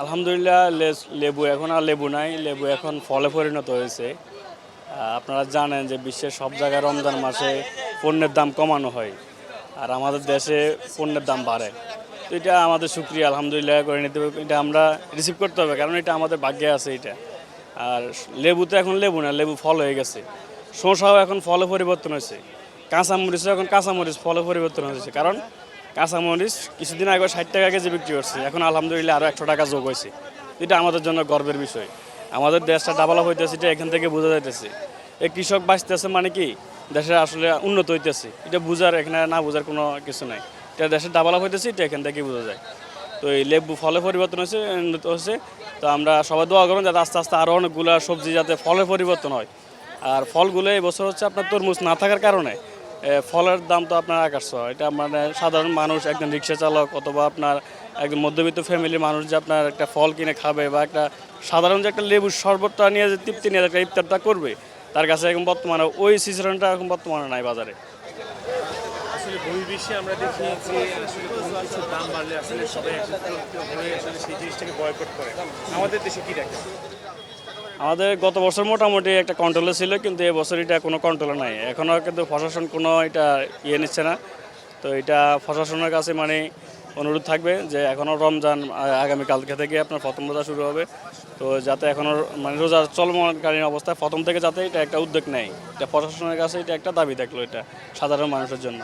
আলহামদুলিল্লাহ লেবু এখন আর লেবু নাই, লেবু এখন ফলে পরিণত হয়েছে। আপনারা জানেন যে বিশ্বের সব জায়গায় রমজান মাসে পণ্যের দাম কমানো হয়, আর আমাদের দেশে পণ্যের দাম বাড়ে। তো এটা আমাদের শুকরিয়া আলহামদুলিল্লাহ করে নিতে হবে, এটা আমরা রিসিভ করতে হবে, কারণ এটা আমাদের ভাগ্যে আছে এটা। আর লেবু তো এখন লেবু না, লেবু ফল হয়ে গেছে। শসাও এখন ফলে পরিবর্তন হয়েছে, কাঁচামরিচও এখন কাঁচামরিচ ফলে পরিবর্তন হয়েছে। কারণ কাঁচামরিচ কিছুদিন আগে 60 টাকা কেজি বিক্রি করছে, এখন আলহামদুলিল্লাহ আরও 100 টাকা যোগ হয়েছে। এটা আমাদের জন্য গর্বের বিষয়। আমাদের দেশটা ডেভেলপ হইতেছে, এটা এখান থেকে বোঝা যাইতেছে। এই কৃষক বাঁচতেছে মানে কি, দেশে আসলে উন্নত হইতেছে, এটা বোঝার এখানে না বোঝার কোনো কিছু নাই। এটা দেশে ডেভেলপ হইতেছে, এটা এখান থেকে বোঝা যায়। তো এই লেবু ফলে পরিবর্তন হয়েছে, উন্নত হচ্ছে। তো আমরা সবাই দোয়া করুন যাতে আস্তে আস্তে আরও অনেকগুলো সবজি যাতে ফলে পরিবর্তন হয়। আর ফলগুলো এই বছর হচ্ছে আপনার তরমুজ না থাকার কারণে ফলের দাম তো আপনার আকাশ ছোঁয়া। এটা মানে সাধারণ মানুষ, একজন রিক্সা চালক অথবা আপনার একজন মধ্যবিত্ত ফ্যামিলির মানুষ যে আপনার একটা ফল কিনে খাবে, বা একটা সাধারণ যে একটা লেবুর শরবতটা নিয়ে যে তৃপ্তি নিয়ে একটা ইফতারটা করবে, তার কাছে এখন বর্তমানে ওই সিজনটা এখন বর্তমানে নাই বাজারে। আসলে বহির্বিশ্বে আমরা দেখি যে আসলে কোনো কিছুর দাম বাড়লে আসলে সবাই একত্রিত হয়ে আসলে সেই জিনিসটাকে বয়কট করে। আমাদের দেশে কি দেখেন? আমাদের গত বছর মোটামুটি একটা কন্ট্রোলে ছিল, কিন্তু এবছর এটা কোনো কন্ট্রোলে নাই। এখনও কিন্তু প্রশাসন কোনো এটা নিচ্ছে না। তো এটা প্রশাসনের কাছে মানে অনুরোধ থাকবে যে এখনও রমজান আগামীকালকে থেকে আপনার প্রথম রোজা শুরু হবে। তো যাতে এখনও মানে রোজা চলমানকালীন অবস্থায় প্রথম থেকে যাতে এটা একটা উদ্যোগ নেয়, এটা প্রশাসনের কাছে এটা একটা দাবি থাকলো এটা সাধারণ মানুষের জন্য।